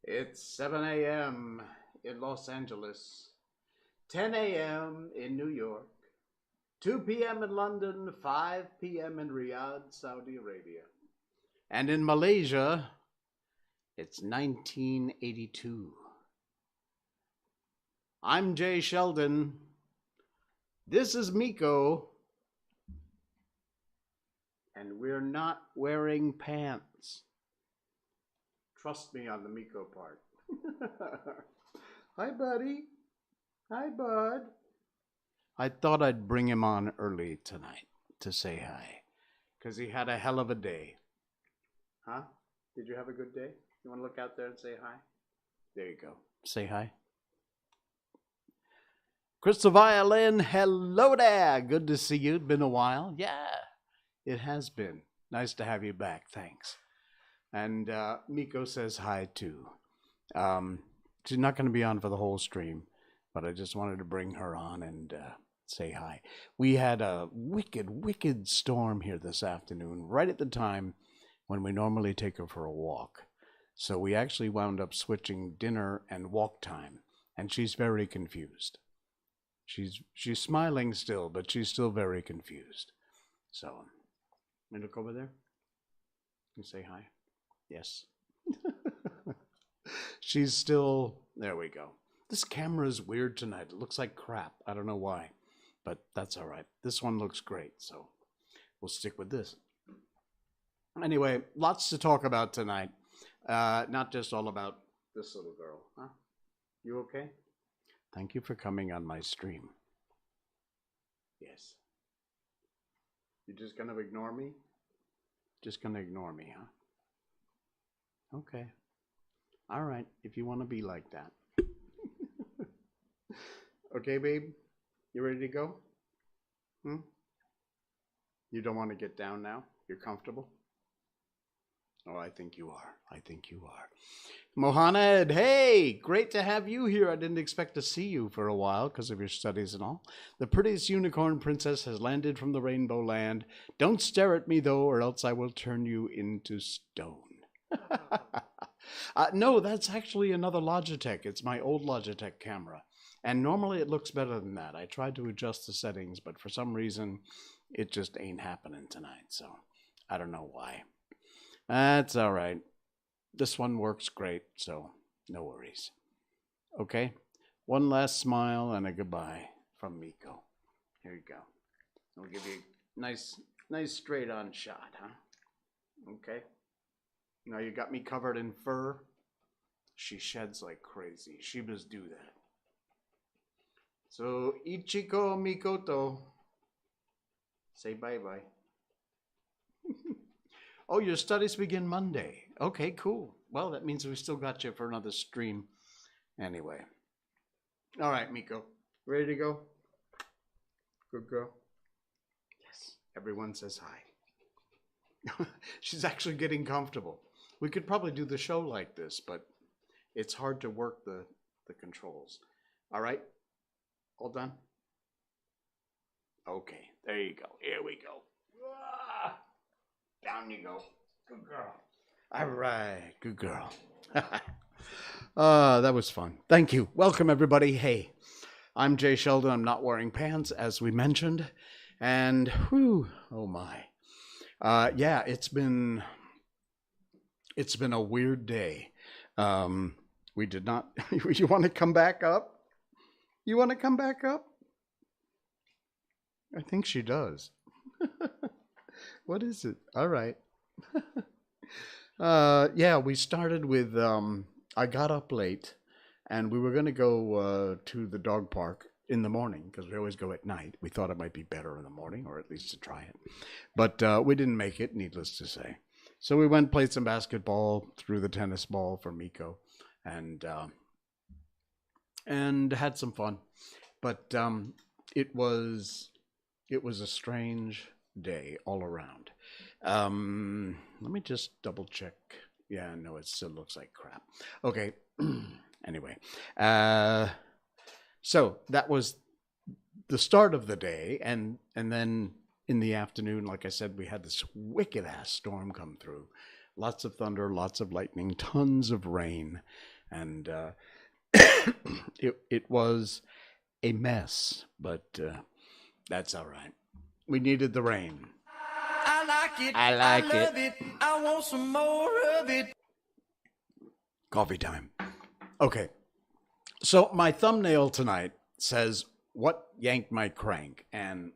It's 7 a.m. in Los Angeles, 10 a.m. in New York, 2 p.m. in London, 5 p.m. in Riyadh, Saudi Arabia. And in Malaysia, it's 1982. I'm Jay Sheldon. This is Miko. And we're not wearing pants. Trust me on the Miko part. Hi, buddy. Hi, bud. I thought I'd bring him on early tonight to say hi, because he had a hell of a day. Huh? Did you have a good day? You want to look out there and say hi? There you go. Say hi. Crystal Violin, hello there. Good to see you. It's been a while. Yeah, it has been. Nice to have you back. Thanks. And Miko says hi too. She's not going to be on for the whole stream, but I just wanted to bring her on and say hi. We had a wicked storm here this afternoon, right at the time when we normally take her for a walk. So we actually wound up switching dinner and walk time, and she's very confused. She's smiling still, but she's still very confused. So, let me look over there and say hi. Yes. She's still, there we go. This camera is weird tonight. It looks like crap. I don't know why, but that's all right. This one looks great, so we'll stick with this. Anyway, lots to talk about tonight. Not just all about this little girl. Huh? You okay? Thank you for coming on my stream. Yes. You're just going to ignore me? Just going to ignore me, huh? Okay. All right, if you want to be like that. Okay, babe? You ready to go? You don't want to get down now? You're comfortable? Oh, I think you are. I think you are. Mohamed, hey, great to have you here. I didn't expect to see you for a while because of your studies and all. The prettiest unicorn princess has landed from the rainbow land. Don't stare at me, though, or else I will turn you into stone. No, that's actually another Logitech. It's my old Logitech camera. And normally it looks better than that. I tried to adjust the settings, but for some reason it just ain't happening tonight. So I don't know why. That's all right. This one works great, so no worries. Okay? One last smile and a goodbye from Miko. Here you go. I'll give you a nice straight on shot, huh? Okay. Now you got me covered in fur. She sheds like crazy. Shibas do that. So, Ichiko Mikoto. Say bye-bye. Oh, your studies begin Monday. Okay, cool. Well, that means we still got you for another stream. Anyway. All right, Miko. Ready to go? Good girl. Yes. Everyone says hi. She's actually getting comfortable. We could probably do the show like this, but it's hard to work the controls. All right? All done? Okay, there you go. Here we go. Ah, down you go. Good girl. All right, good girl. That was fun. Thank you. Welcome, everybody. Hey, I'm Jay Sheldon. I'm not wearing pants, as we mentioned. And, whew, oh my. Yeah, it's been a weird day. We did not. You want to come back up? You want to come back up? I think she does. What is it? All right. Yeah, we started with. I got up late, and we were going to go to the dog park in the morning because we always go at night. We thought it might be better in the morning, or at least to try it. But we didn't make it, needless to say. So we went played some basketball, threw the tennis ball for Miko, and had some fun. But it was a strange day all around. Let me just double check. Yeah, no, it still looks like crap. Okay. Anyway, so that was the start of the day, and then in the afternoon, like I said, we had this wicked ass storm come through. Lots of thunder, lots of lightning, tons of rain, and it was a mess, but that's all right. We needed the rain. I like it. I like I love it. I want some more of it. Coffee time. Okay. So my thumbnail tonight says, "What yanked my crank?" And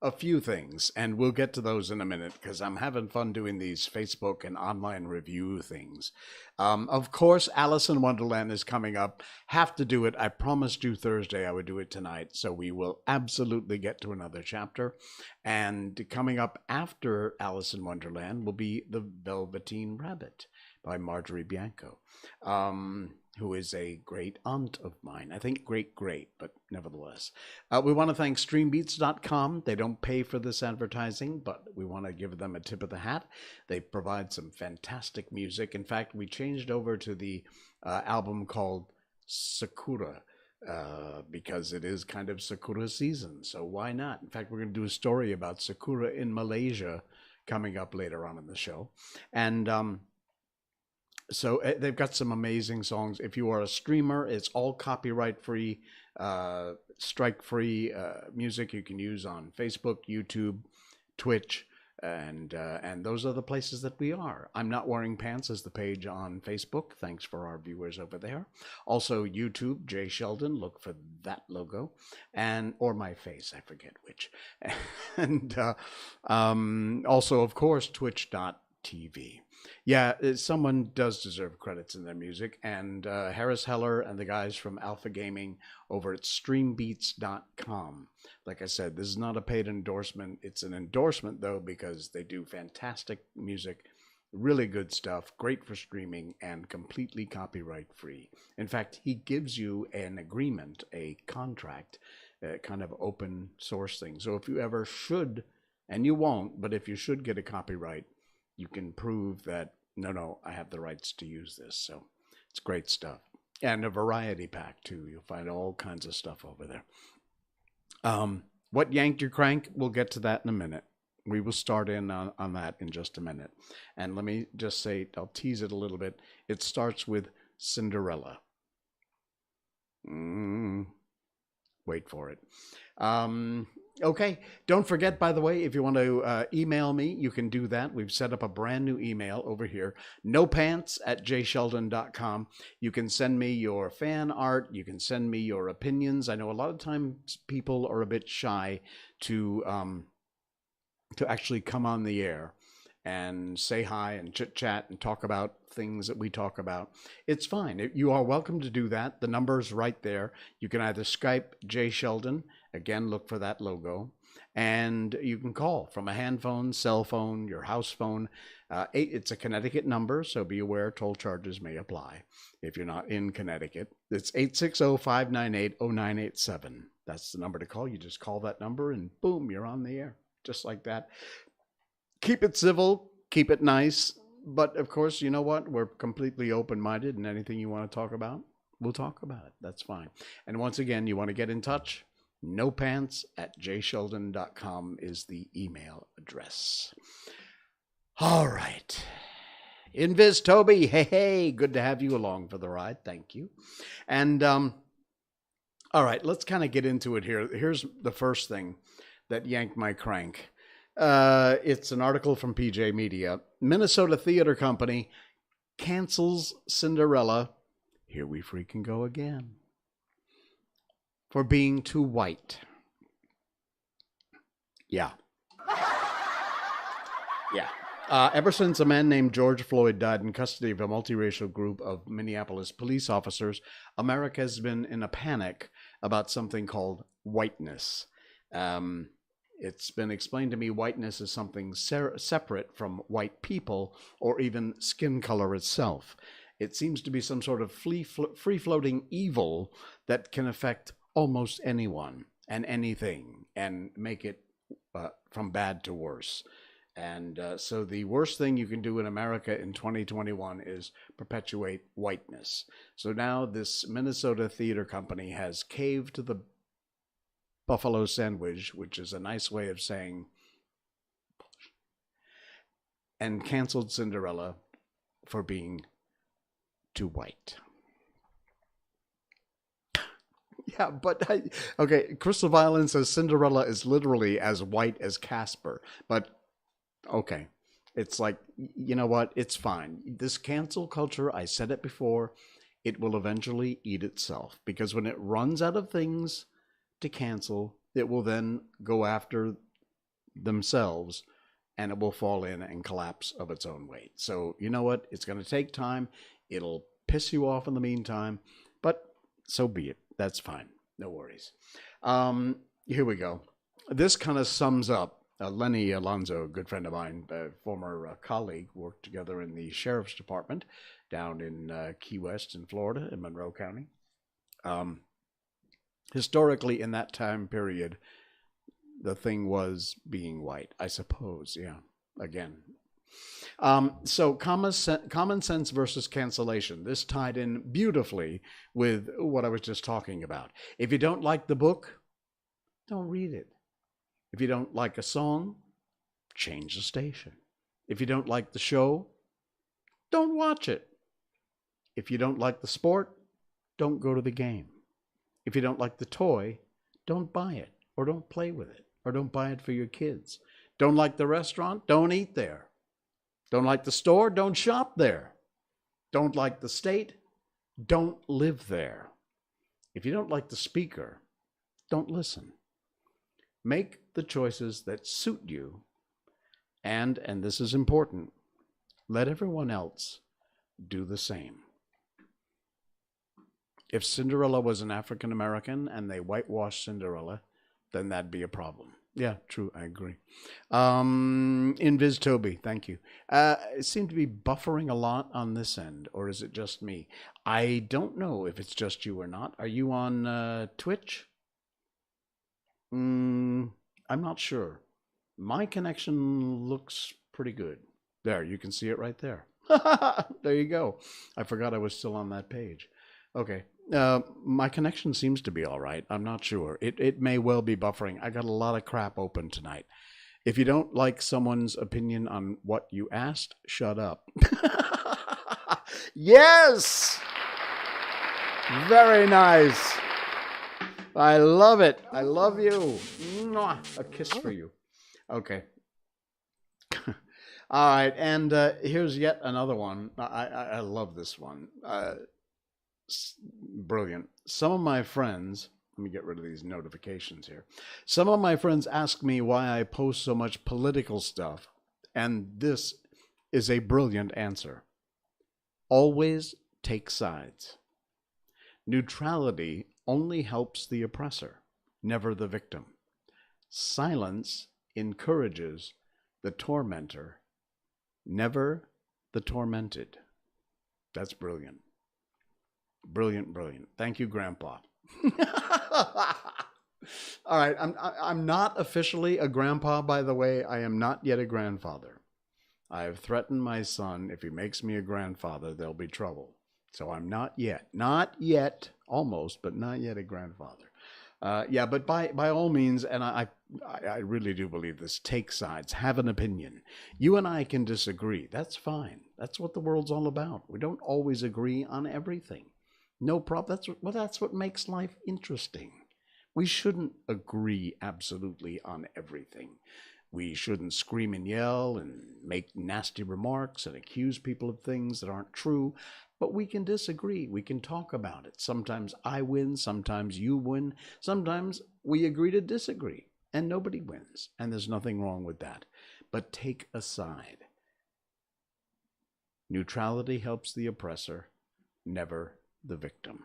a few things, and we'll get to those in a minute because I'm having fun doing these Facebook and online review things. Of course, Alice in Wonderland is coming up. Have to do it. I promised you Thursday I would do it tonight, so we will absolutely get to another chapter. And coming up after Alice in Wonderland will be The Velveteen Rabbit by Marjorie Bianco, who is a great aunt of mine. I think great, but nevertheless. We want to thank StreamBeats.com. They don't pay for this advertising, but we want to give them a tip of the hat. They provide some fantastic music. In fact, we changed over to the album called Sakura, because it is kind of Sakura season, so why not? In fact, we're going to do a story about Sakura in Malaysia coming up later on in the show. And so they've got some amazing songs. If you are a streamer, it's all copyright-free, strike-free music you can use on Facebook, YouTube, Twitch, and those are the places that we are. I'm Not Wearing Pants is the page on Facebook. Thanks for our viewers over there. Also YouTube, Jay Sheldon. Look for that logo, or my face. I forget which. And also, of course, Twitch.tv. Yeah, someone does deserve credits in their music, and Harris Heller and the guys from Alpha Gaming over at StreamBeats.com. Like I said, this is not a paid endorsement. It's an endorsement, though, because they do fantastic music, really good stuff, great for streaming, and completely copyright-free. In fact, he gives you an agreement, a contract, kind of open source thing. So if you ever should, and you won't, but if you should get a copyright, you can prove that, no, I have the rights to use this. So it's great stuff. And a variety pack, too. You'll find all kinds of stuff over there. What yanked your crank? We'll get to that in a minute. We will start in on that in just a minute. And let me just say, I'll tease it a little bit. It starts with Cinderella. Wait for it. Okay. Don't forget, by the way, if you want to email me, you can do that. We've set up a brand new email over here, nopants@jsheldon.com. You can send me your fan art. You can send me your opinions. I know a lot of times people are a bit shy to actually come on the air and say hi and chit chat and talk about things that we talk about. It's fine. You are welcome to do that. The number's right there. You can either Skype Jay Sheldon. Again, look for that logo. And you can call from a hand phone, cell phone, your house phone. It's a Connecticut number, so be aware toll charges may apply if you're not in Connecticut. It's 860-598-0987. That's the number to call. You just call that number and boom, you're on the air. Just like that. Keep it civil, keep it nice, but of course, you know what? We're completely open-minded, and anything you want to talk about, we'll talk about it. That's fine. And once again, you want to get in touch, nopants@jsheldon.com is the email address. All right. Invis Toby, hey, good to have you along for the ride. Thank you. And all right, let's kind of get into it here. Here's the first thing that yanked my crank. It's an article from PJ Media. Minnesota Theater Company cancels Cinderella. Here we freaking go again. For being too white. Yeah. Yeah. Ever since a man named George Floyd died in custody of a multiracial group of Minneapolis police officers, America has been in a panic about something called whiteness. It's been explained to me whiteness is something separate from white people or even skin color itself. It seems to be some sort of free-floating evil that can affect almost anyone and anything and make it from bad to worse. And so the worst thing you can do in America in 2021 is perpetuate whiteness. So now this Minnesota theater company has caved to the buffalo sandwich, which is a nice way of saying, and canceled Cinderella for being too white. Yeah, but okay, Crystal Violin says Cinderella is literally as white as Casper, but okay, it's like, you know what, it's fine. This cancel culture, I said it before, it will eventually eat itself, because when it runs out of things to cancel, it will then go after themselves and it will fall in and collapse of its own weight. So you know what? It's going to take time. It'll piss you off in the meantime, but so be it. That's fine. No worries. Here we go. This kind of sums up Lenny Alonzo, a good friend of mine, a former colleague, worked together in the sheriff's department down in Key West in Florida, in Monroe County. Historically, in that time period, the thing was being white, I suppose. Yeah, again. So common sense versus cancellation. This tied in beautifully with what I was just talking about. If you don't like the book, don't read it. If you don't like a song, change the station. If you don't like the show, don't watch it. If you don't like the sport, don't go to the game. If you don't like the toy, don't buy it, or don't play with it, or don't buy it for your kids. Don't like the restaurant? Don't eat there. Don't like the store? Don't shop there. Don't like the state? Don't live there. If you don't like the speaker, don't listen. Make the choices that suit you, and this is important, let everyone else do the same. If Cinderella was an African American and they whitewashed Cinderella, then that'd be a problem. Yeah, true. I agree. Invis Toby, thank you. It seemed to be buffering a lot on this end, or is it just me? I don't know if it's just you or not. Are you on Twitch? I'm not sure. My connection looks pretty good. There, you can see it right there. There you go. I forgot I was still on that page. Okay. My connection seems to be all right. I'm not sure. It may well be buffering. I got a lot of crap open tonight. If you don't like someone's opinion on what you asked, shut up. Yes! Very nice. I love it. I love you. Mwah. A kiss for you. Okay. All right, and here's yet another one. I love this one. Brilliant. Some of my friends, let me get rid of these notifications here. Some of my friends ask me why I post so much political stuff, and this is a brilliant answer. Always take sides. Neutrality only helps the oppressor, never the victim. Silence encourages the tormentor, never the tormented. That's brilliant. Brilliant, brilliant. Thank you, Grandpa. All right, I'm not officially a grandpa, by the way. I am not yet a grandfather. I have threatened my son, if he makes me a grandfather, there'll be trouble. So I'm not yet. Not yet, almost, but not yet a grandfather. Yeah, but by all means, and I really do believe this, take sides, have an opinion. You and I can disagree. That's fine. That's what the world's all about. We don't always agree on everything. No problem. That's what makes life interesting. We shouldn't agree absolutely on everything. We shouldn't scream and yell and make nasty remarks and accuse people of things that aren't true. But we can disagree. We can talk about it. Sometimes I win. Sometimes you win. Sometimes we agree to disagree. And nobody wins. And there's nothing wrong with that. But take a side. Neutrality helps the oppressor, never the victim.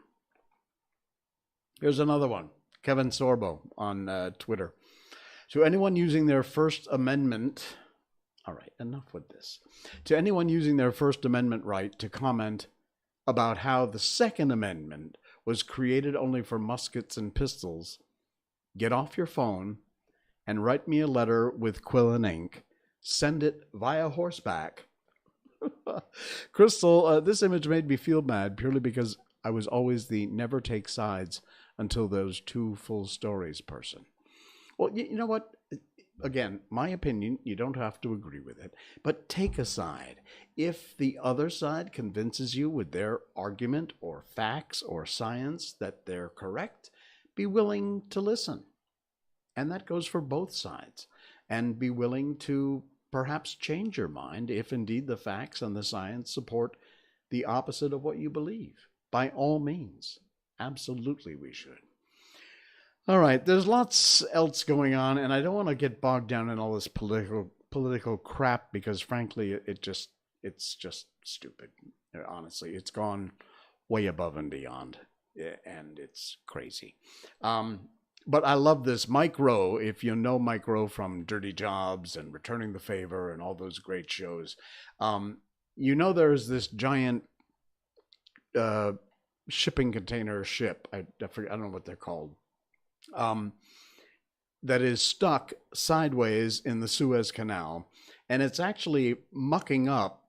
Here's another one. Kevin Sorbo on Twitter. To anyone using their First Amendment, all right, enough with this. To anyone using their First Amendment right to comment about how the Second Amendment was created only for muskets and pistols, get off your phone and write me a letter with quill and ink. Send it via horseback. Crystal, this image made me feel bad purely because I was always the never take sides until those two full stories person. Well, you know what? Again, my opinion, you don't have to agree with it, but take a side. If the other side convinces you with their argument or facts or science that they're correct, be willing to listen. And that goes for both sides. And be willing to perhaps change your mind if indeed the facts and the science support the opposite of what you believe. By all means, absolutely we should. All right, there's lots else going on, and I don't want to get bogged down in all this political crap because, frankly, it's just stupid. Honestly, it's gone way above and beyond, and it's crazy. But I love this. Mike Rowe, if you know Mike Rowe from Dirty Jobs and Returning the Favor and all those great shows, you know there's this giant shipping container ship. I don't know what they're called. That is stuck sideways in the Suez Canal, and it's actually mucking up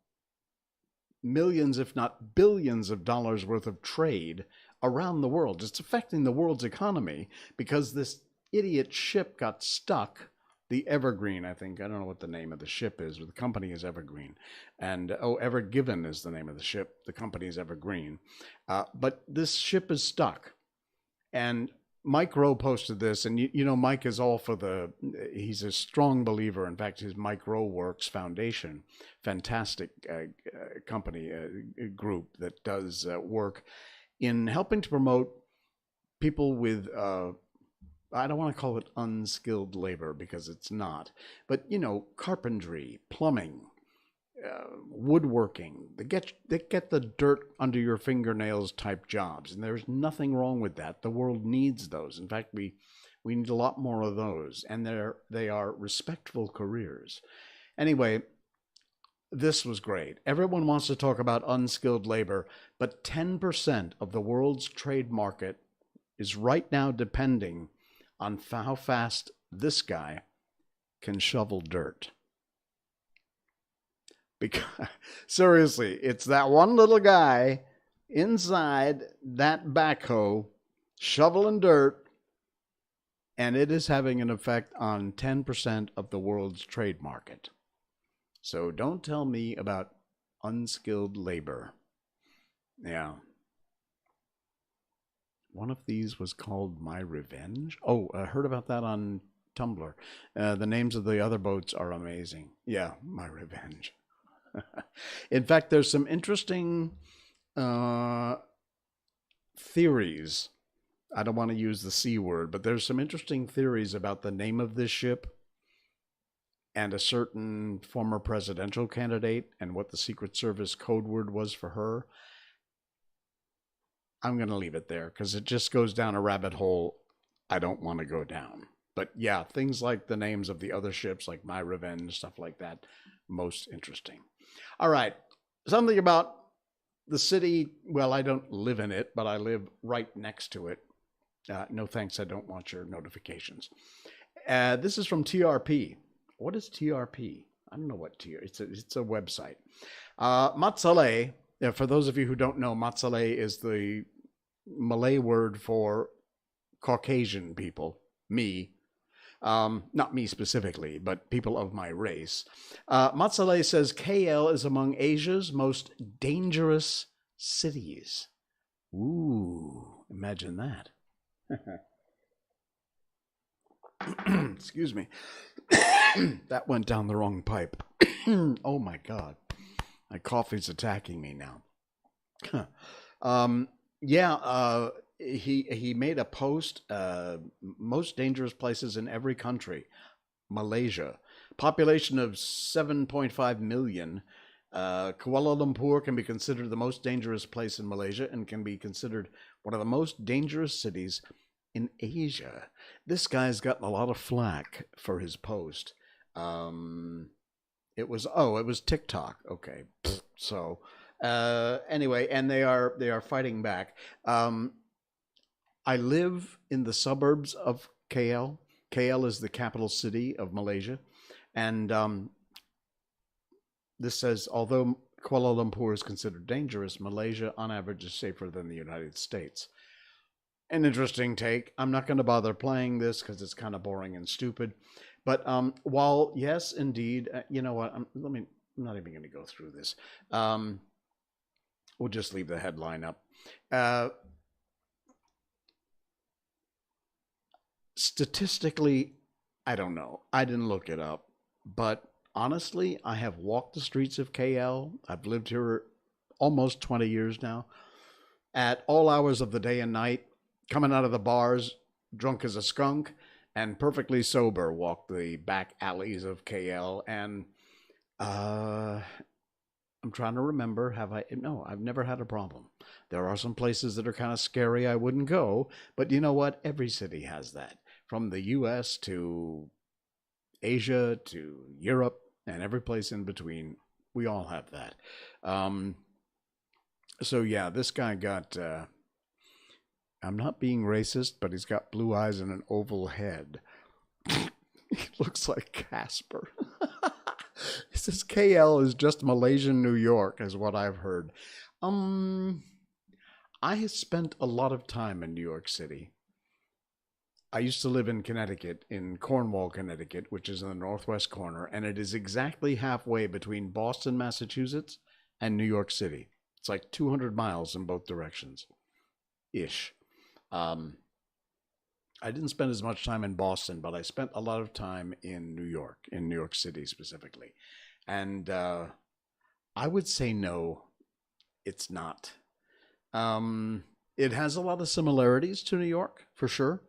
millions, if not billions of dollars worth of trade around the world. It's affecting the world's economy because this idiot ship got stuck. The Evergreen, I think. I don't know what the name of the ship is, but the company is Evergreen. And, Ever Given is the name of the ship. The company is Evergreen. But this ship is stuck. And Mike Rowe posted this, and you know Mike is all for he's a strong believer. In fact, his Mike Rowe Works Foundation, fantastic company, group that does work in helping to promote people with, I don't want to call it unskilled labor because it's not, but you know, carpentry, plumbing, woodworking, they get the dirt under your fingernails type jobs, and there's nothing wrong with that. The world needs those. In fact, we need a lot more of those, and they are respectful careers. Anyway, this was great. Everyone wants to talk about unskilled labor, but 10% of the world's trade market is right now depending on how fast this guy can shovel dirt. Because seriously, it's that one little guy inside that backhoe shoveling dirt and it is having an effect on 10% of the world's trade market. So don't tell me about unskilled labor. Yeah. One of these was called My Revenge. Oh, I heard about that on Tumblr. The names of the other boats are amazing. Yeah, My Revenge. In fact, there's some interesting theories. I don't want to use the C word, but there's some interesting theories about the name of this ship and a certain former presidential candidate and what the Secret Service code word was for her. I'm going to leave it there because it just goes down a rabbit hole I don't want to go down. But yeah, things like the names of the other ships, like My Revenge, stuff like that, most interesting. All right, something about the city. Well, I don't live in it, but I live right next to it. No thanks, I don't want your notifications. This is from TRP. What is TRP? I don't know what TRP. It's a website. Matsale. For those of you who don't know, Matsale is the Malay word for Caucasian people. Me. Not me specifically, but people of my race. Matsale says KL is among Asia's most dangerous cities. Ooh, imagine that. Excuse me. That went down the wrong pipe. Oh my God. My coffee's attacking me now. He made a post, most dangerous places in every country. Malaysia. Population of 7.5 million. Kuala Lumpur can be considered the most dangerous place in Malaysia and can be considered one of the most dangerous cities in Asia. This guy's gotten a lot of flack for his post. It was TikTok. Okay. So, anyway, and they are fighting back. I live in the suburbs of KL. KL is the capital city of Malaysia. And this says, although Kuala Lumpur is considered dangerous, Malaysia on average is safer than the United States. An interesting take. I'm not going to bother playing this because it's kind of boring and stupid. But while, yes, indeed, you know what? I'm not even going to go through this. We'll just leave the headline up. Statistically, I don't know. I didn't look it up. But honestly, I have walked the streets of KL. I've lived here almost 20 years now. At all hours of the day and night, coming out of the bars, drunk as a skunk, and perfectly sober, walk the back alleys of KL. And I'm trying to remember, no, I've never had a problem. There are some places that are kind of scary I wouldn't go, but you know what? Every city has that. From the US to Asia to Europe and every place in between, we all have that. So yeah, this guy got, I'm not being racist, but he's got blue eyes and an oval head. He looks like Casper. He says KL is just Malaysian New York, is what I've heard. I have spent a lot of time in New York City. I used to live in Connecticut, in Cornwall, Connecticut, which is in the northwest corner, and it is exactly halfway between Boston, Massachusetts, and New York City. It's like 200 miles in both directions, ish. I didn't spend as much time in Boston, but I spent a lot of time in New York City specifically. And I would say no, it's not. It has a lot of similarities to New York, for sure,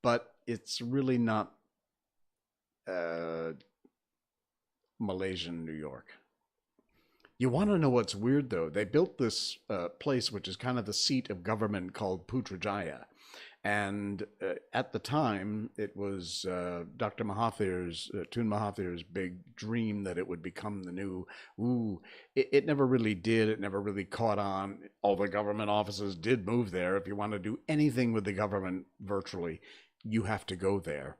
but it's really not Malaysian New York. You want to know what's weird, though? They built this place, which is kind of the seat of government, called Putrajaya. And at the time, it was Dr. Mahathir's, Tun Mahathir's big dream that it would become the new, it never really did. It never really caught on. All the government offices did move there. If you want to do anything with the government virtually, you have to go there.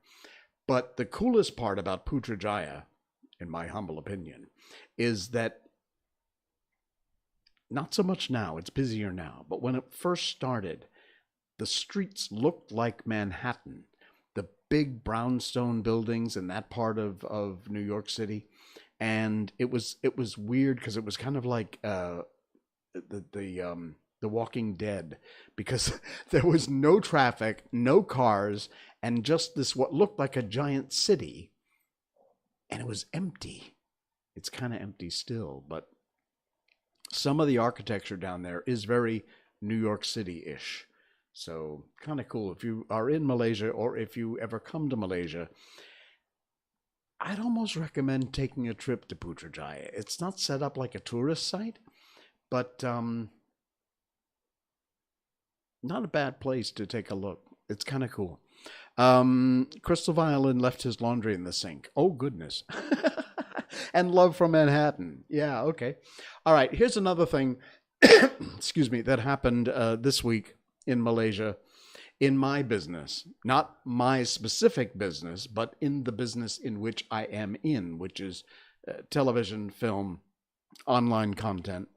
But the coolest part about Putrajaya, in my humble opinion, is that not so much now, it's busier now, but when it first started, the streets looked like Manhattan. big brownstone buildings in that part of New York City, and it was weird because it was kind of like the Walking Dead, because there was no traffic, no cars, and just this what looked like a giant city, and it was empty. It's kind of empty still, but some of the architecture down there is very New York City-ish. So kind of cool. If you are in Malaysia, or if you ever come to Malaysia, I'd almost recommend taking a trip to Putrajaya. It's not set up like a tourist site, but not a bad place to take a look. It's kind of cool. Crystal Violin left his laundry in the sink. Oh, goodness. And Love from Manhattan. Yeah, okay. All right, here's another thing, excuse me, that happened this week in Malaysia, in my business. Not my specific business, but in the business in which I am in, which is television, film, online content.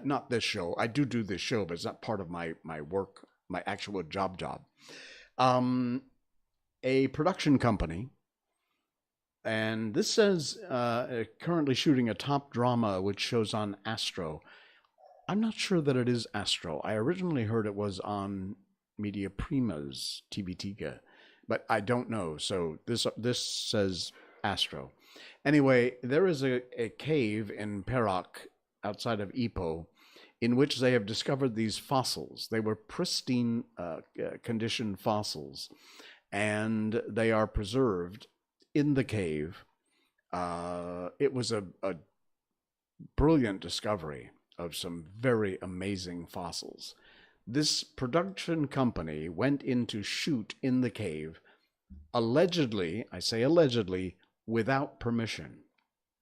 Not this show. I do this show, but it's not part of my work, my actual job. A production company, and this says currently shooting a top drama which shows on Astro. I'm not sure that it is Astro. I originally heard it was on Media Prima's TV3, but I don't know. So this says Astro. Anyway, there is a cave in Perak outside of Ipoh in which they have discovered these fossils. They were pristine condition fossils, and they are preserved in the cave. It was a brilliant discovery of some very amazing fossils. This production company went in to shoot in the cave, allegedly, I say allegedly, without permission.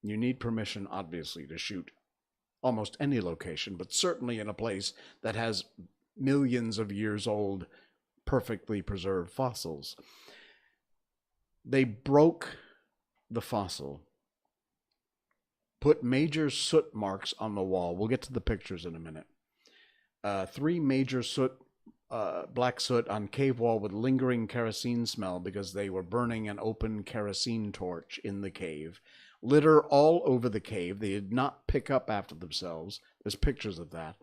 You need permission, obviously, to shoot almost any location, but certainly in a place that has millions of years old, perfectly preserved fossils. They broke the fossil, put major soot marks on the wall. We'll get to the pictures in a minute. 3 major soot, black soot on cave wall with lingering kerosene smell because they were burning an open kerosene torch in the cave. Litter all over the cave. They did not pick up after themselves. There's pictures of that.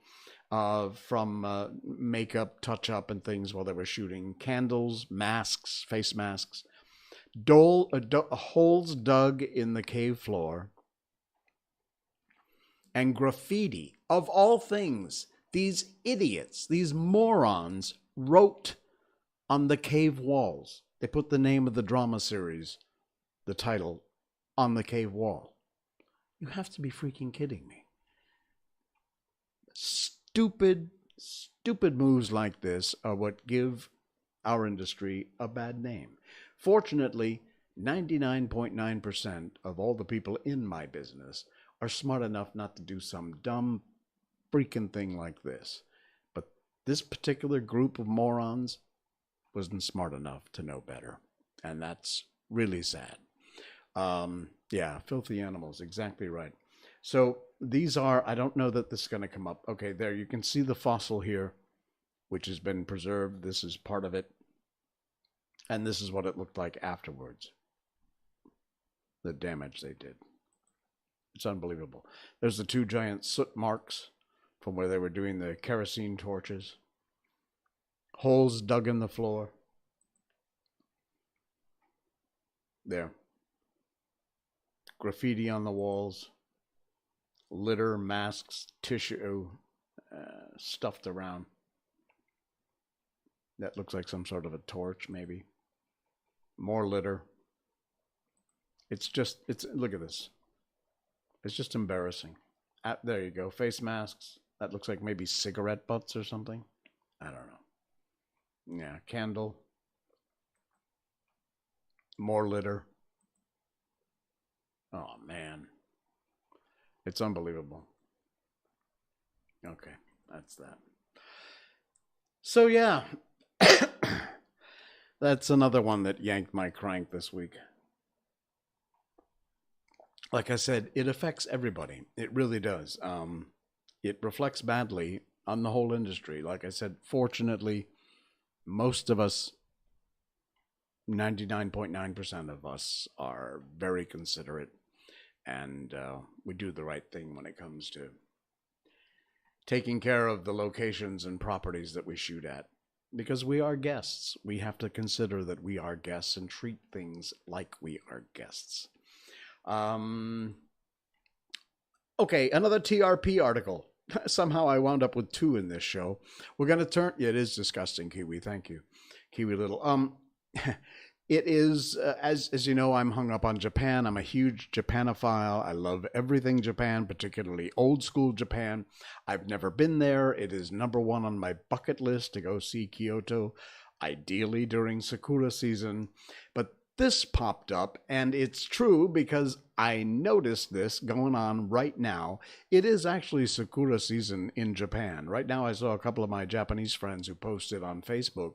From makeup, touch-up, and things while they were shooting. Candles, masks, face masks. Holes dug in the cave floor. And graffiti. Of all things, these idiots, these morons, wrote on the cave walls. They put the name of the drama series, the title, on the cave wall. You have to be freaking kidding me. Stupid moves like this are what give our industry a bad name. Fortunately, 99.9% of all the people in my business are smart enough not to do some dumb freaking thing like this. But this particular group of morons wasn't smart enough to know better. And that's really sad. Yeah, filthy animals, exactly right. So these are, I don't know that this is going to come up. Okay, there, you can see the fossil here, which has been preserved. This is part of it. And this is what it looked like afterwards. The damage they did. It's unbelievable. There's the 2 giant soot marks from where they were doing the kerosene torches. Holes dug in the floor. There. Graffiti on the walls. Litter, masks, tissue stuffed around. That looks like some sort of a torch, maybe. More litter. Look at this. It's just embarrassing. There you go. Face masks. That looks like maybe cigarette butts or something. I don't know. Yeah, candle. More litter. Oh, man. It's unbelievable. Okay, that's that. So, yeah. That's another one that yanked my crank this week. Like I said, it affects everybody. It really does. It reflects badly on the whole industry. Like I said, fortunately, most of us 99.9% of us are very considerate, and we do the right thing when it comes to taking care of the locations and properties that we shoot at. Because we are guests, we have to consider that we are guests and treat things like we are guests. Okay, another TRP article. Somehow I wound up with two in this show. We're going to turn... Yeah, it is disgusting, Kiwi. Thank you, Kiwi Little. It is, as you know, I'm hung up on Japan. I'm a huge Japanophile. I love everything Japan, particularly old school Japan. I've never been there. It is number one on my bucket list to go see Kyoto, ideally during Sakura season. But this popped up, and it's true because I noticed this going on right now. It is actually Sakura season in Japan. Right now I saw a couple of my Japanese friends who posted on Facebook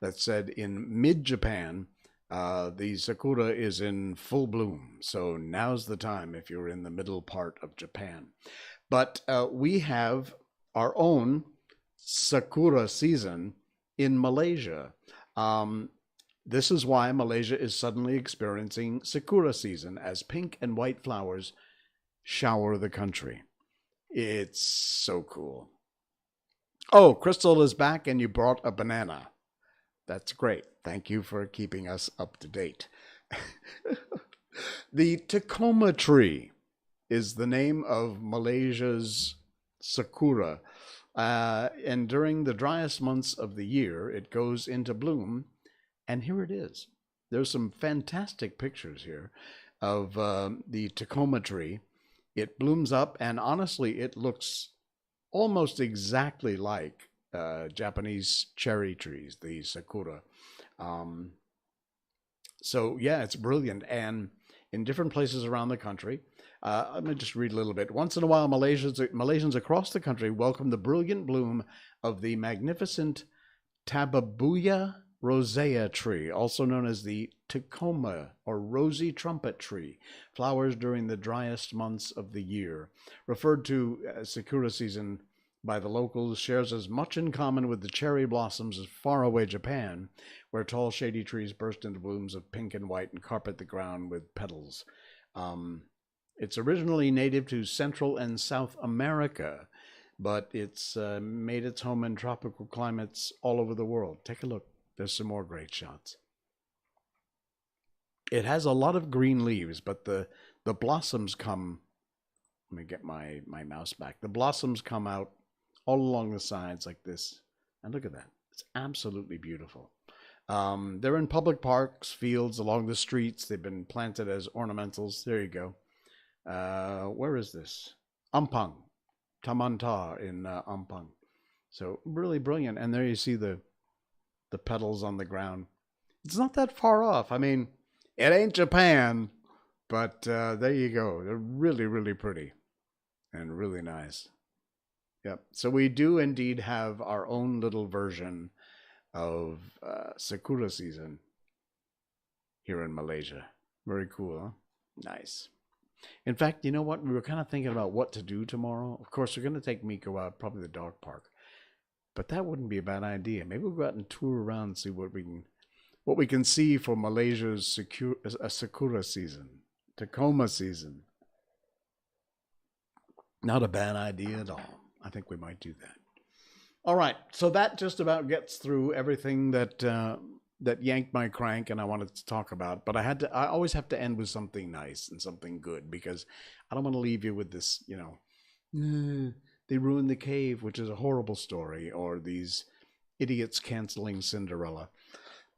that said in mid-Japan, the Sakura is in full bloom. So now's the time if you're in the middle part of Japan. But we have our own Sakura season in Malaysia. This is why Malaysia is suddenly experiencing Sakura season as pink and white flowers shower the country. It's so cool. Oh, Crystal is back and you brought a banana. That's great. Thank you for keeping us up to date. The Tacoma tree is the name of Malaysia's Sakura. And during the driest months of the year, it goes into bloom. And here it is. There's some fantastic pictures here of the Tacoma tree. It blooms up, and honestly, it looks almost exactly like Japanese cherry trees, the Sakura. So, yeah, it's brilliant. And in different places around the country, let me just read a little bit. Once in a while, Malaysians across the country welcome the brilliant bloom of the magnificent Tababuya rosea tree, also known as the Tacoma or rosy trumpet tree, flowers during the driest months of the year. Referred to as Sakura season by the locals, shares as much in common with the cherry blossoms of faraway Japan, where tall shady trees burst into blooms of pink and white and carpet the ground with petals. It's originally native to Central and South America, but it's made its home in tropical climates all over the world. Take a look. There's some more great shots. It has a lot of green leaves, but the blossoms come... Let me get my mouse back. The blossoms come out all along the sides like this. And look at that. It's absolutely beautiful. They're in public parks, fields, along the streets. They've been planted as ornamentals. There you go. Where is this? Ampang. Tamanta in Ampang. So really brilliant. And there you see the petals on the ground. It's not that far off. I mean, it ain't Japan, but there you go. They're really, really pretty and really nice. Yep. So we do indeed have our own little version of Sakura season here in Malaysia. Very cool, huh? Nice. In fact, you know what? We were kind of thinking about what to do tomorrow. Of course, we're going to take Miko out, probably the dog park. But that wouldn't be a bad idea. Maybe we'll go out and tour around and see what we can see for Malaysia's Sakura season, Tacoma season. Not a bad idea at all. I think we might do that. All right, so that just about gets through everything that yanked my crank and I wanted to talk about. But I always have to end with something nice and something good, because I don't want to leave you with this, they ruined the cave, which is a horrible story, or these idiots canceling Cinderella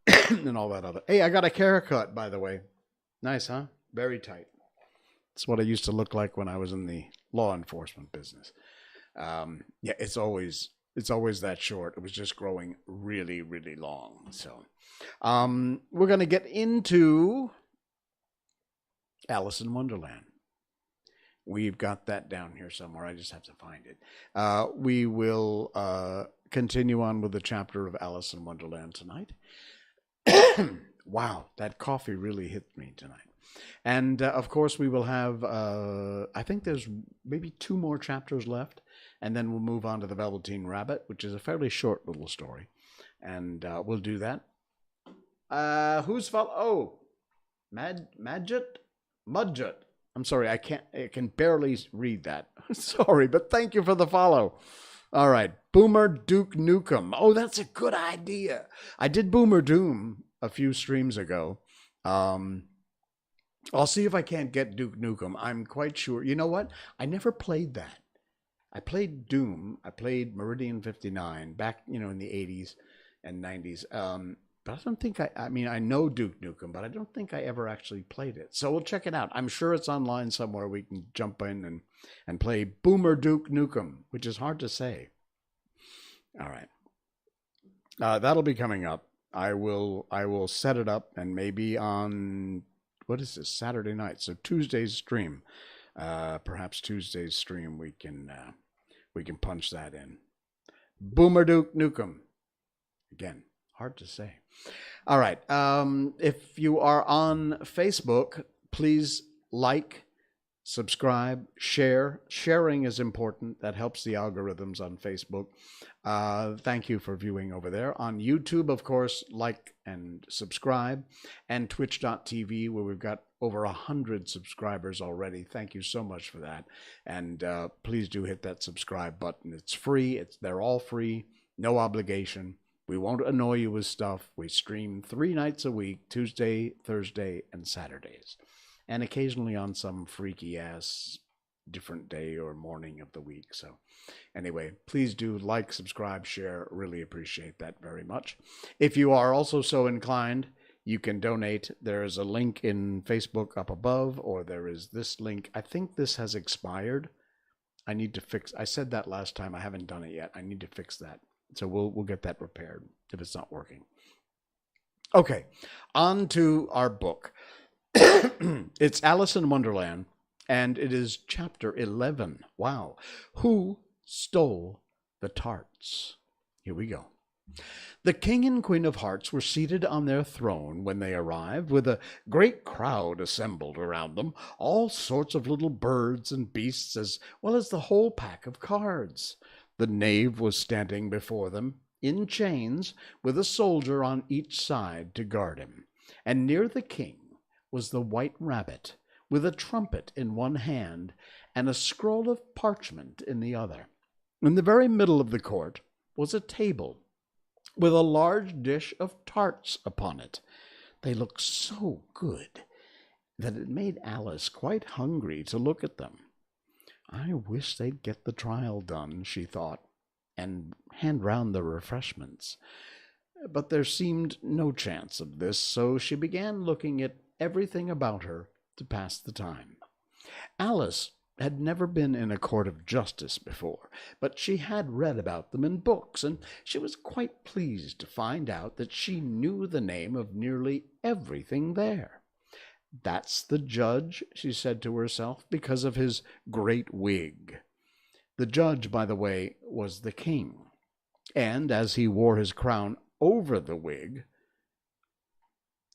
and all that other. Hey, I got a haircut, by the way. Nice, huh? Very tight. It's what I used to look like when I was in the law enforcement business. Yeah, it's always that short. It was just growing really, really long. So we're going to get into Alice in Wonderland. We've got that down here somewhere. I just have to find it. We will continue on with the chapter of Alice in Wonderland tonight. Wow, that coffee really hit me tonight. And, of course, we will have, I think there's maybe 2 more chapters left, and then we'll move on to the Velveteen Rabbit, which is a fairly short little story. And we'll do that. Who's follow? Oh, Mudjut. I'm sorry, I can barely read that. Sorry, but thank you for the follow. All right, Boomer Duke Nukem. Oh, that's a good idea. I did Boomer Doom a few streams ago. I'll see if I can't get Duke Nukem. I'm quite sure. You know what? I never played that. I played Doom. I played Meridian 59 back, in the 80s and 90s. But I don't think I mean, I know Duke Nukem, but I don't think I ever actually played it. So we'll check it out. I'm sure it's online somewhere. We can jump in and play Boomer Duke Nukem, which is hard to say. All right. That'll be coming up. I will set it up, and maybe on, what is this, Saturday night? So Tuesday's stream. Perhaps Tuesday's stream we can punch that in. Boomer Duke Nukem. Again, hard to say. All right. If you are on Facebook, please like, subscribe, share. Sharing is important. That helps the algorithms on Facebook. Thank you for viewing over there. On YouTube, of course, like and subscribe. And twitch.tv, where we've got over 100 subscribers already. Thank you so much for that. And please do hit that subscribe button. It's free. They're all free. No obligation. We won't annoy you with stuff. We stream 3 nights a week, Tuesday, Thursday, and Saturdays. And occasionally on some freaky-ass different day or morning of the week. So anyway, please do like, subscribe, share. Really appreciate that very much. If you are also so inclined, you can donate. There is a link in Facebook up above, or there is this link. I think this has expired. I need to fix. I said that last time. I haven't done it yet. I need to fix that. So we'll get that repaired if it's not working. Okay, on to our book. It's Alice in Wonderland, and it is chapter 11. Wow. Who stole the tarts? Here we go. The King and Queen of Hearts were seated on their throne when they arrived, with a great crowd assembled around them, all sorts of little birds and beasts, as well as the whole pack of cards. The knave was standing before them, in chains, with a soldier on each side to guard him. And near the king was the white rabbit, with a trumpet in one hand and a scroll of parchment in the other. In the very middle of the court was a table, with a large dish of tarts upon it. They looked so good that it made Alice quite hungry to look at them. I wish they'd get the trial done, she thought, and hand round the refreshments. But there seemed no chance of this, so she began looking at everything about her to pass the time. Alice had never been in a court of justice before, but she had read about them in books, and she was quite pleased to find out that she knew the name of nearly everything there. That's the judge, she said to herself, because of his great wig. The judge, by the way, was the king, and as he wore his crown over the wig,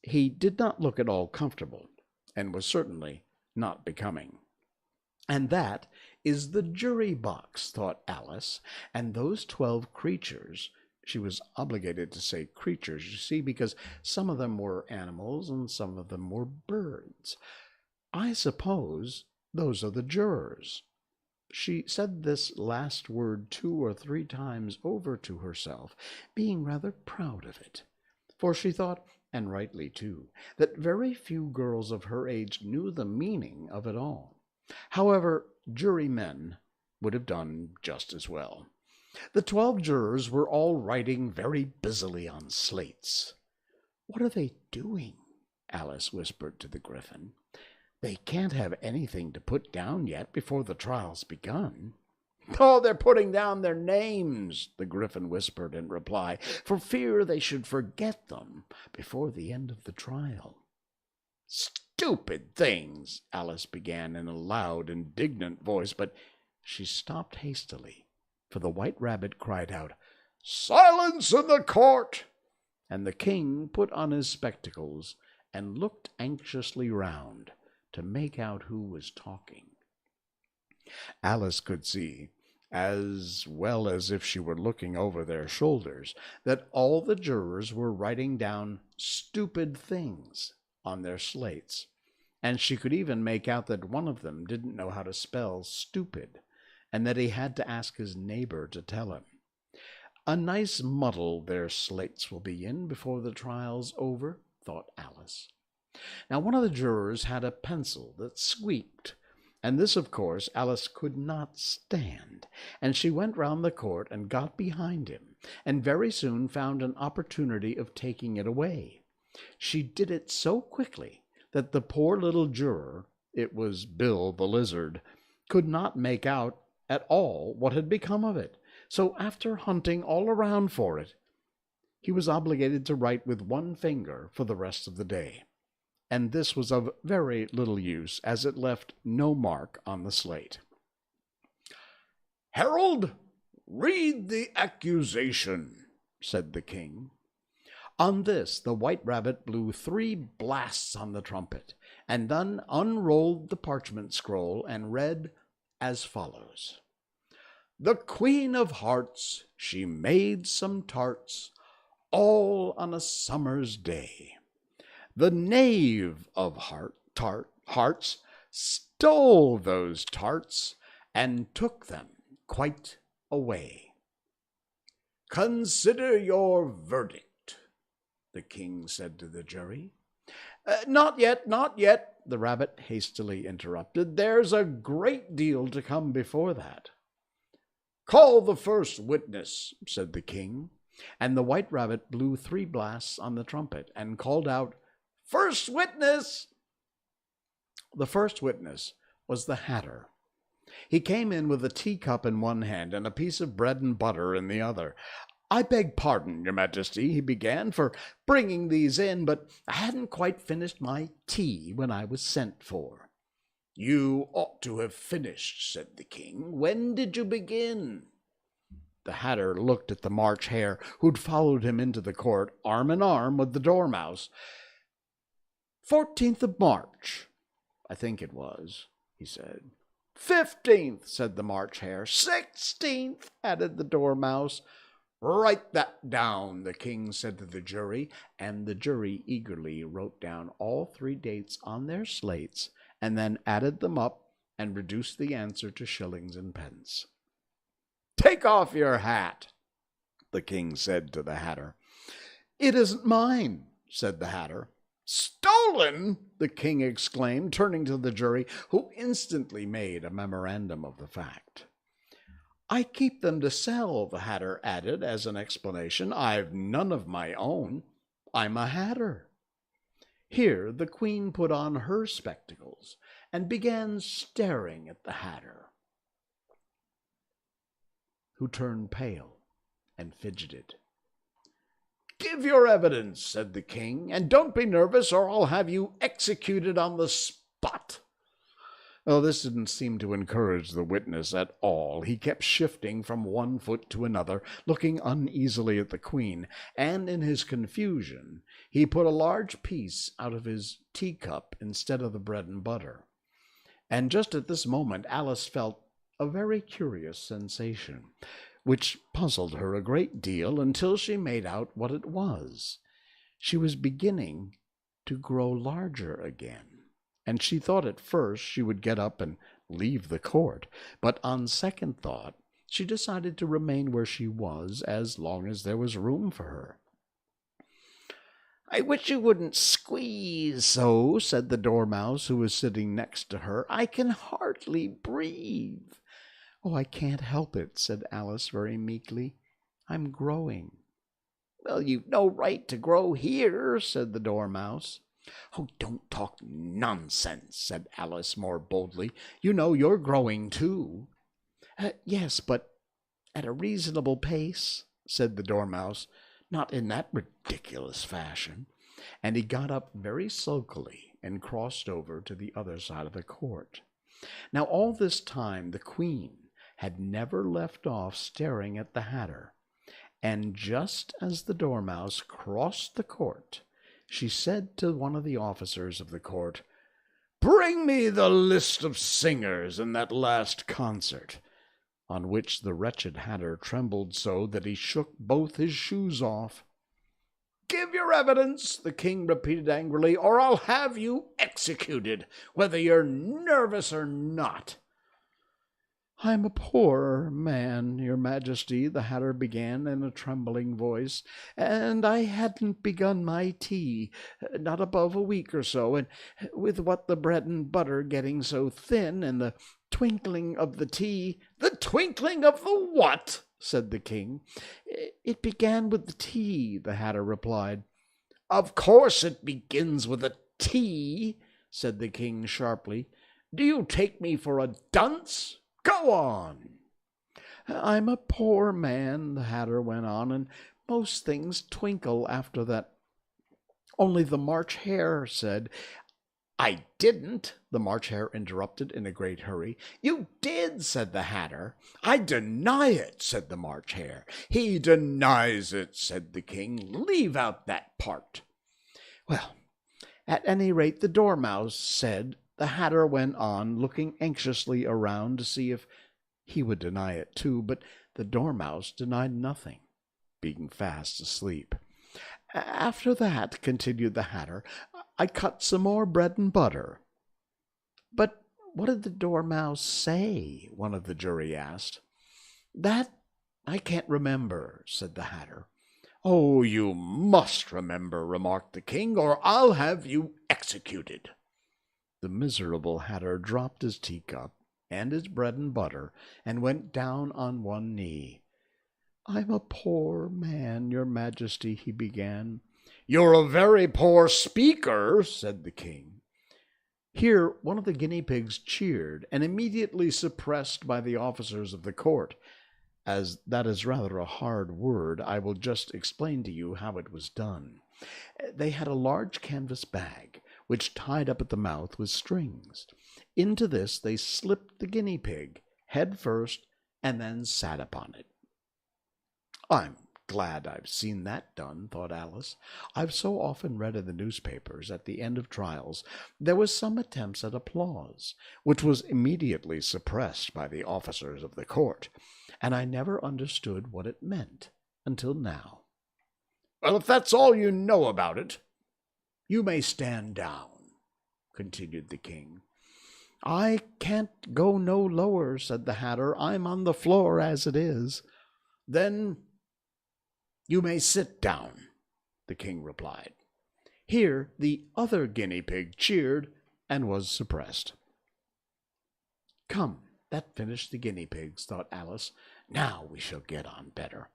he did not look at all comfortable, and was certainly not becoming. And that is the jury box, thought Alice, and those 12 creatures. She was obligated to say creatures, you see, because some of them were animals and some of them were birds. I suppose those are the jurors. She said this last word 2 or 3 times over to herself, being rather proud of it. For she thought, and rightly too, that very few girls of her age knew the meaning of it all. However, jurymen would have done just as well. The 12 jurors were all writing very busily on slates. "What are they doing?" Alice whispered to the Griffin. "They can't have anything to put down yet before the trial's begun." "Oh, they're putting down their names," the Griffin whispered in reply, "for fear they should forget them before the end of the trial." "Stupid things!" Alice began in a loud, indignant voice, but she stopped hastily, for the White Rabbit cried out, "Silence in the court!" And the king put on his spectacles and looked anxiously round to make out who was talking. Alice could see as well as if she were looking over their shoulders, that all the jurors were writing down stupid things on their slates, and she could even make out that one of them didn't know how to spell stupid, and that he had to ask his neighbor to tell him. A nice muddle their slates will be in before the trial's over, thought Alice. Now one of the jurors had a pencil that squeaked, and this, of course, Alice could not stand, and she went round the court and got behind him, and very soon found an opportunity of taking it away. She did it so quickly that the poor little juror, it was Bill the Lizard, could not make out at all what had become of it. So after hunting all around for it, he was obligated to write with one finger for the rest of the day. And this was of very little use, as it left no mark on the slate. "Herald, read the accusation," said the king. On this, the White Rabbit blew 3 blasts on the trumpet, and then unrolled the parchment scroll and read as follows. "The Queen of Hearts, she made some tarts, all on a summer's day. The Knave of Hearts stole those tarts and took them quite away. Consider your verdict," the king said to the jury. Not yet, not yet," the rabbit hastily interrupted. "There's a great deal to come before that." "Call the first witness," said the king, and the White Rabbit blew 3 blasts on the trumpet and called out, "First witness!" The first witness was the Hatter. He came in with a teacup in one hand and a piece of bread and butter in the other. "I beg pardon, Your Majesty," he began, "for bringing these in, but I hadn't quite finished my tea when I was sent for." "You ought to have finished," said the king. "When did you begin?" The Hatter looked at the March Hare, who'd followed him into the court, arm in arm with the Dormouse. 14th of March, I think it was, he said. 15th, said the March Hare. 16th, added the Dormouse. Write that down, the king said to the jury, and the jury eagerly wrote down all 3 dates on their slates, and then added them up and reduced the answer to shillings and pence. "Take off your hat," the king said to the Hatter. "It isn't mine," said the Hatter. "Stolen!" the king exclaimed, turning to the jury, who instantly made a memorandum of the fact. "I keep them to sell," the Hatter added as an explanation. "I've none of my own. I'm a Hatter." Here the queen put on her spectacles and began staring at the Hatter, who turned pale and fidgeted. "Give your evidence," said the king, "and don't be nervous or I'll have you executed on the spot." Well, this didn't seem to encourage the witness at all. He kept shifting from one foot to another, looking uneasily at the queen, and in his confusion he put a large piece out of his teacup instead of the bread and butter. And just at this moment Alice felt a very curious sensation, which puzzled her a great deal until she made out what it was. She was beginning to grow larger again, and she thought at first she would get up and leave the court, but on second thought she decided to remain where she was as long as there was room for her. "I wish you wouldn't squeeze so," said the Dormouse, who was sitting next to her. "I can hardly breathe." "Oh, I can't help it," said Alice very meekly. "I'm growing." "Well, you've no right to grow here," said the Dormouse. "Oh, don't talk nonsense," said Alice more boldly. "You know you're growing too." "Yes, but at a reasonable pace," said the Dormouse, "not in that ridiculous fashion." And he got up very sulkily and crossed over to the other side of the court. Now all this time the queen had never left off staring at the Hatter, and just as the Dormouse crossed the court, she said to one of the officers of the court, "Bring me the list of singers in that last concert." on which the wretched Hatter trembled so that he shook both his shoes off. "Give your evidence," the king repeated angrily, "or I'll have you executed, whether you're nervous or not." "I'm a poor man, your majesty," the Hatter began in a trembling voice, "and I hadn't begun my tea, not above a week or so, and with what the bread and butter getting so thin, and the twinkling of the tea—" "The twinkling of the what?" said the king. "It began with the tea," the Hatter replied. "Of course it begins with a tea," said the king sharply. "Do you take me for a dunce? Go on." "I'm a poor man," the Hatter went on, "and most things twinkle after that. Only the March Hare said—" "I didn't," the March Hare interrupted in a great hurry. "You did," said the Hatter. "I deny it," said the March Hare. "He denies it," said the king. "Leave out that part." "Well, at any rate, the Dormouse said," the Hatter went on, looking anxiously around to see if he would deny it too, but the Dormouse denied nothing, being fast asleep. "After that," continued the Hatter, "I cut some more bread and butter." "But what did the Dormouse say?" one of the jury asked. "That I can't remember," said the Hatter. "Oh, you must remember," remarked the king, "or I'll have you executed." The miserable Hatter dropped his teacup and his bread and butter and went down on one knee. "I'm a poor man, your majesty," he began. "You're a very poor speaker," said the king. Here one of the guinea pigs cheered, and immediately suppressed by the officers of the court. As that is rather a hard word, I will just explain to you how it was done. They had a large canvas bag, which tied up at the mouth with strings. Into this they slipped the guinea pig, head first, and then sat upon it. "I'm glad I've seen that done," thought Alice. "I've so often read in the newspapers, at the end of trials, there was some attempts at applause, which was immediately suppressed by the officers of the court, and I never understood what it meant until now." "Well, if that's all you know about it, you may stand down," continued the king. "I can't go no lower," said the Hatter. "I'm on the floor as it is." "Then you may sit down," the king replied. Here the other guinea pig cheered and was suppressed. "Come, that finished the guinea pigs," thought Alice. "Now we shall get on better."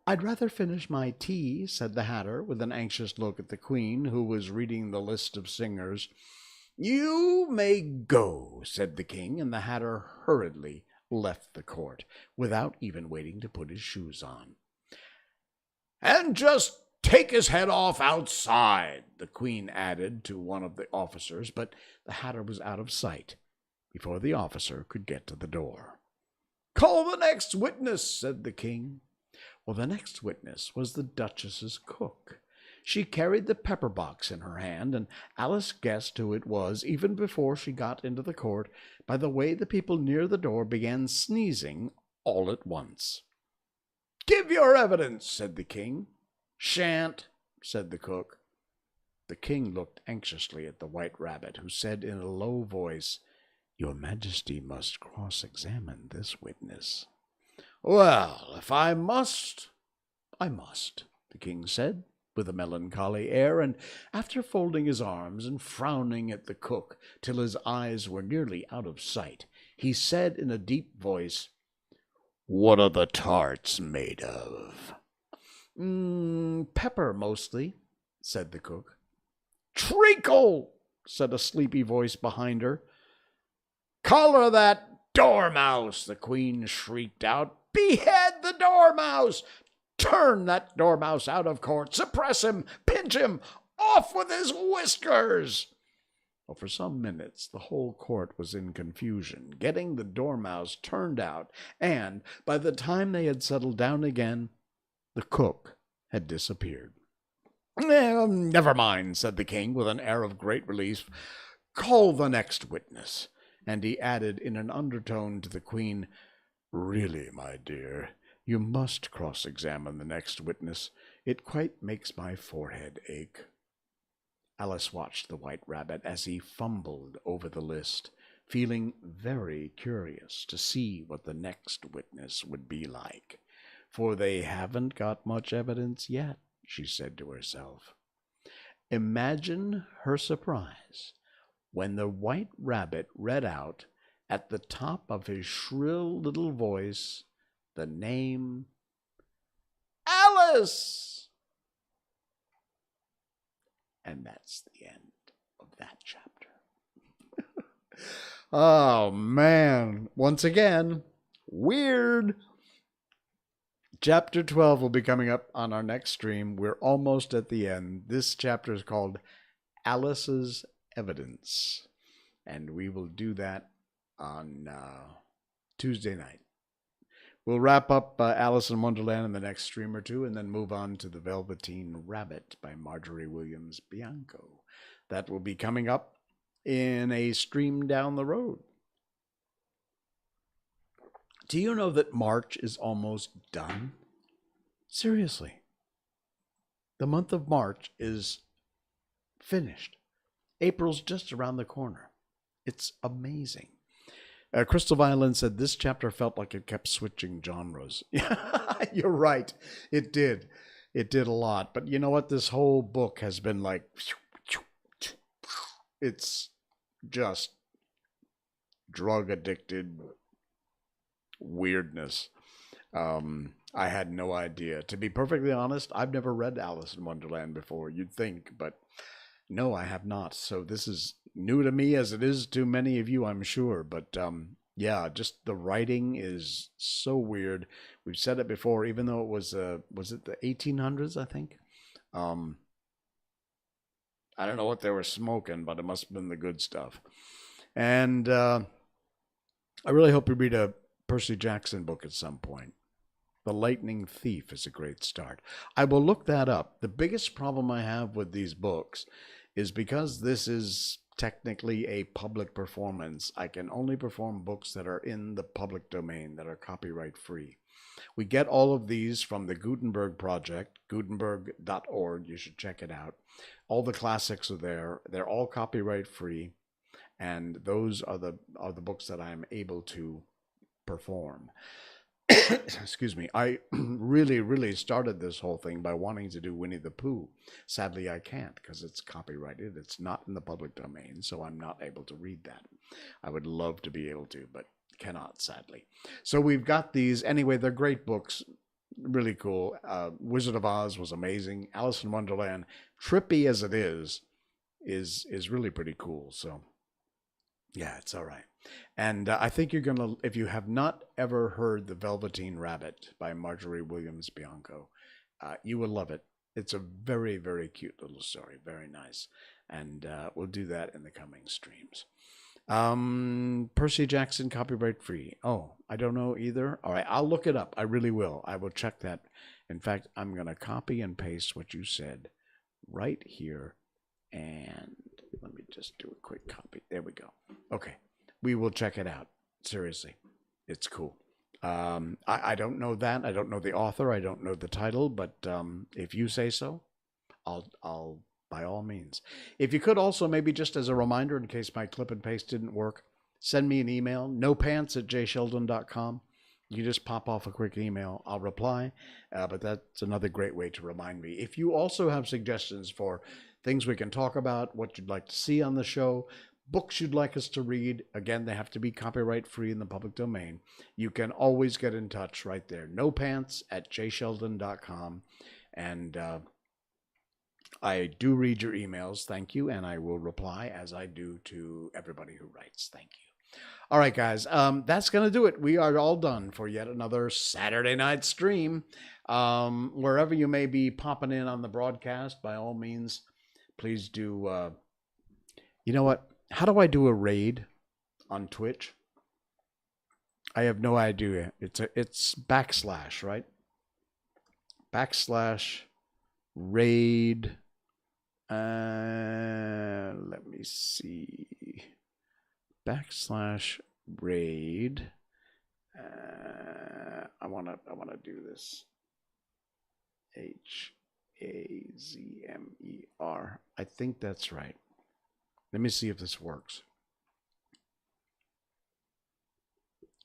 "I'd rather finish my tea," said the Hatter, with an anxious look at the queen, who was reading the list of singers. "You may go," said the king, and the Hatter hurriedly left the court, without even waiting to put his shoes on. "And just take his head off outside," the queen added to one of the officers, but the Hatter was out of sight before the officer could get to the door. "Call the next witness," said the king. Well, the next witness was the Duchess's cook. She carried the pepper box in her hand, and Alice guessed who it was even before she got into the court by the way the people near the door began sneezing all at once. "Give your evidence," said the king. "Shan't," said the cook. The king looked anxiously at the White Rabbit, who said in a low voice, "Your Majesty must cross-examine this witness." "Well, if I must, I must," the king said, with a melancholy air, and after folding his arms and frowning at the cook till his eyes were nearly out of sight, he said in a deep voice, "What are the tarts made of?" "Pepper, mostly," said the cook. "Treacle!" said a sleepy voice behind her. "Collar that dormouse!" the queen shrieked out. "Behead the dormouse! Turn that dormouse out of court! Suppress him! Pinch him! Off with his whiskers!" Well, for some minutes the whole court was in confusion, getting the dormouse turned out, and by the time they had settled down again, the cook had disappeared. "Never mind," said the king, with an air of great relief. "Call the next witness. And he added in an undertone to the Queen, "Really, my dear, you must cross-examine the next witness. It quite makes my forehead ache." Alice watched the White Rabbit as he fumbled over the list, feeling very curious to see what the next witness would be like. "For they haven't got much evidence yet," she said to herself. Imagine her surprise when the White Rabbit read out at the top of his shrill little voice the name Alice! And that's the end of that chapter. Oh, man. Once again, weird. Chapter 12 will be coming up on our next stream. We're almost at the end. This chapter is called Alice's Evidence. And we will do that on Tuesday night. We'll wrap up Alice in Wonderland in the next stream or two and then move on to The Velveteen Rabbit by Marjorie Williams Bianco. That will be coming up in a stream down the road. Do you know that March is almost done? Seriously. The month of March is finished. April's just around the corner. It's amazing. Crystal Violin said this chapter felt like it kept switching genres. You're right. It did. It did a lot. But you know what? This whole book has been like, it's just drug addicted weirdness. I had no idea. To be perfectly honest, I've never read Alice in Wonderland before, you'd think, but no, I have not. So this is new to me as it is to many of you, I'm sure. But yeah, just the writing is so weird. We've said it before, even though it was it the 1800s, I think? I don't know what they were smoking, but it must have been the good stuff. And I really hope you read a Percy Jackson book at some point. The Lightning Thief is a great start. I will look that up. The biggest problem I have with these books is because this is technically a public performance, I can only perform books that are in the public domain, that are copyright free. We get all of these from the Gutenberg Project, gutenberg.org. You should check it out. All the classics are there. They're all copyright free. And those are the books that I'm able to perform. Excuse me. I really started this whole thing by wanting to do Winnie the Pooh. Sadly, I can't because it's copyrighted. It's not in the public domain, so I'm not able to read that. I would love to be able to, but cannot, sadly. So we've got these. Anyway, they're great books. Really cool. Wizard of Oz was amazing. Alice in Wonderland, trippy as it is really pretty cool. So yeah, it's all right. And I think you're going to, if you have not ever heard The Velveteen Rabbit by Marjorie Williams Bianco, you will love it. It's a very, very cute little story. Very nice. And we'll do that in the coming streams. Percy Jackson, copyright free. Oh, I don't know either. All right, I'll look it up. I really will. I will check that. In fact, I'm going to copy and paste what you said right here. And let me just do a quick copy. There we go. Okay. We will check it out. Seriously. It's cool. I don't know that. I don't know the author. I don't know the title, but if you say so, I'll by all means. If you could also, maybe just as a reminder, in case my clip and paste didn't work, send me an email, nopants@jsheldon.com. You just pop off a quick email. I'll reply, but that's another great way to remind me. If you also have suggestions for things we can talk about, what you'd like to see on the show, books you'd like us to read, again, they have to be copyright free in the public domain. You can always get in touch right there. nopants@jsheldon.com. And I do read your emails. Thank you. And I will reply as I do to everybody who writes. Thank you. All right, guys, that's going to do it. We are all done for yet another Saturday night stream. Wherever you may be popping in on the broadcast, by all means, please do. You know what? How do I do a raid on Twitch? I have no idea. It's backslash, right? /raid. Let me see. /raid. I wanna do this. HAZMER. I think that's right. Let me see if this works.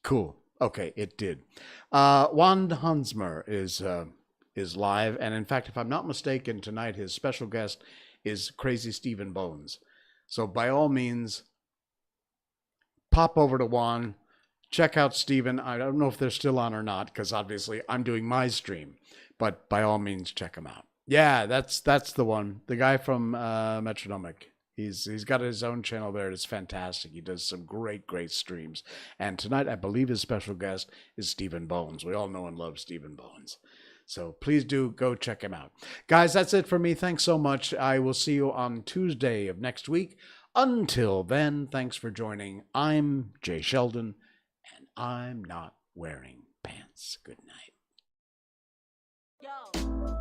Cool. Okay, it did. Juan Hansmer is live, and in fact, if I'm not mistaken, tonight his special guest is Crazy Stephen Bones. So by all means, pop over to Juan, check out Stephen. I don't know if they're still on or not, because obviously I'm doing my stream, but by all means, check him out. Yeah, that's the one. The guy from Metronomic. He's got his own channel there. It's fantastic. He does some great streams. And tonight, I believe his special guest is Stephen Bones. We all know and love Stephen Bones. So please do go check him out. Guys, that's it for me. Thanks so much. I will see you on Tuesday of next week. Until then, thanks for joining. I'm Jay Sheldon, and I'm not wearing pants. Good night. Yo.